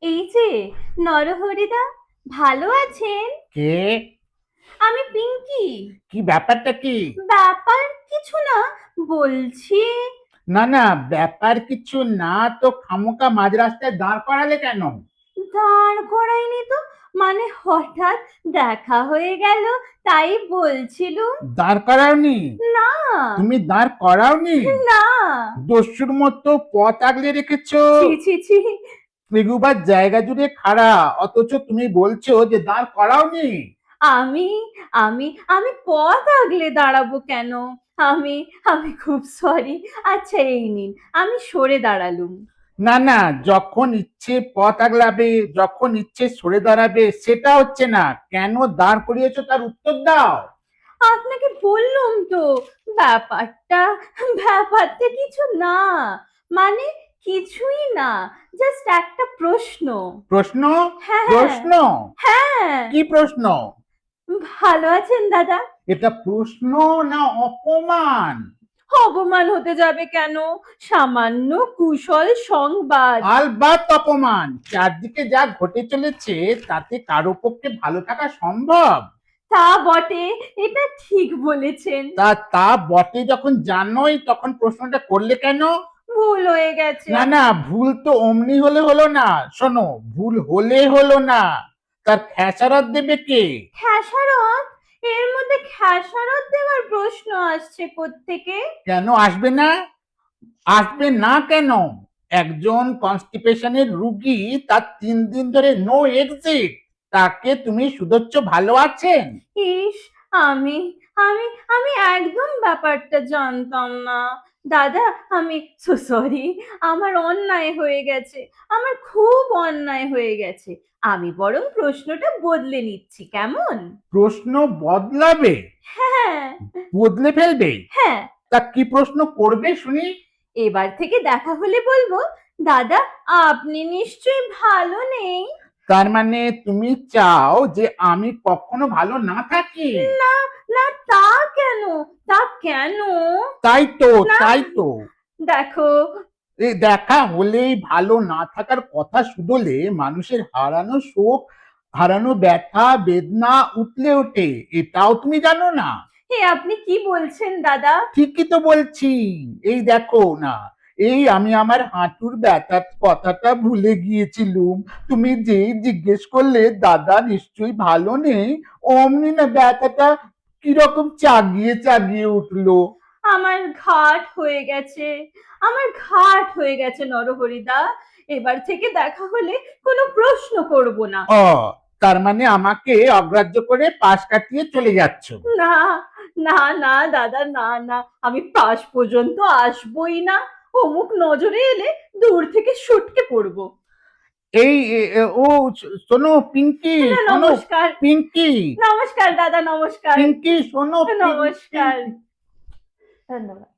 এই যে নরহরিদা, ভালো আছেন? কে? আমি পিঙ্কি। কি ব্যাপারটা কি? ব্যাপার কিছু না, বলছি। না না, ব্যাপার কিছু না তো খামোকা মাঝ রাস্তায় দাঁড় করালে কেন? দাঁড় করাইনি তো, মানে হঠাৎ দেখা হয়ে গেল, তাই বলছিলুম। দাঁড় করাওনি? না। তুমি দাঁড় করাওনি? না। দস্যুর মতো পথ আগলে রেখেছো। ছি ছি ছি। এগুবার জায়গা জুড়ে খাড়া, অথচ তুমি বলছো যে দাঁড় করাওনি। আমি আমি আমি পথ আগলে দাঁড়াবো কেন? আমি আমি খুব সরি। আচ্ছা, এই নিন, আমি সরে দাঁড়ালুম। না না, যখন ইচ্ছে পথ আগলাবে, যখন ইচ্ছে সরে দাঁড়াবে, সেটা হচ্ছে না। কেন দাঁড় করিয়েছো তার উত্তর দাও। আপনাকে বললুম তো, ব্যাপারটা ব্যাপারটা কিছু না, মানে কিছুই না, জাস্ট একটা প্রশ্ন। প্রশ্ন? হ্যাঁ। প্রশ্ন? হ্যাঁ। কি প্রশ্ন? ভালো আছেন দাদা? এটা প্রশ্ন না অপমান? অপমান হতে যাবে কেন? সামান্য কুশল সংবাদ। আলবাত অপমান। চারদিকে যা ঘটে চলেছে তাতে কারো পক্ষে ভালো থাকা সম্ভব? তা বটে, এটা ঠিক বলেছেন। তা বটে, যখন জানোই তখন প্রশ্নটা করলে কেন? ভুল হয়ে গেছে। না না, ভুল তো অমনি হলে হলো না। শোনো, ভুল হলে হলো না, তার খেসারত দেবে কে? খেসারত? এর মধ্যে খেসারত দেওয়ার প্রশ্ন আসছে কোত্থেকে? কেন আসবে না? আসবে না কেন? একজন কনস্টিপেশনের রুগী, তার 3 দিন ধরে নো এক্সিট, তাকে তুমি সুদচ্ছ ভালো আছেন? ইস, আমি আমি আমি একদম ব্যাপারটা জানতাম না। দাদা, আমি সো সরি। আমার অন্যায় হয়ে গেছে, আমার খুব অন্যায় হয়ে গেছে। আমি বরং প্রশ্নটা বদলে নিচ্ছি, কেমন? প্রশ্ন বদলাবে? হ্যাঁ। বদলে ফেলবে? হ্যাঁ। তা কি প্রশ্ন করবে শুনি? এবার থেকে দেখা হলে বলবো, দাদা, আপনি নিশ্চয়ই ভালো নেই। তার মানে তুমি চাও যে আমি কখনো ভালো না থাকি? না, না, তা কেন? তা কেন? তাই তো, না। তাই তো। দেখো। এই দেখা হলেই ভালো না থাকার কথা শুধলে মানুষের হারানো শোক, হারানো ব্যথা বেদনা উতলে ওঠে, এটাও তুমি জানো না? হে, আপনি কি বলছেন দাদা? ঠিকই তো বলছি। এই দেখো না, এই আমি আমার হাঁটুর ব্যথার কথাটা ভুলে গিয়েছিলুম। তুমি যেই জিজ্ঞেস করলে দাদা নিশ্চয়ই ভালো নেই, অমনি না ব্যথাটা কিরকম চাগিয়ে চাগিয়ে উঠলো। আমার ঘাট হয়ে গেছে, আমার ঘাট হয়ে গেছে নরহরিদা। এবার থেকে দেখা হলে কোনো প্রশ্ন করব না। ও, তার মানে আমাকে অগ্রাহ্য করে পাশ কাটিয়ে চলে যাচ্ছ? না, না, না দাদা, না, না, আমি পাশ পর্যন্ত আসবই না। অমুক নজরে এলে দূর থেকে সটকে পড়বো। এই ও, শোনো পিঙ্কি, না, শোনো নমস্কার। পিঙ্কি, নমস্কার দাদা, নমস্কার। পিঙ্কি শোনো নমস্কার। পিঙ্কি। ধন্যবাদ।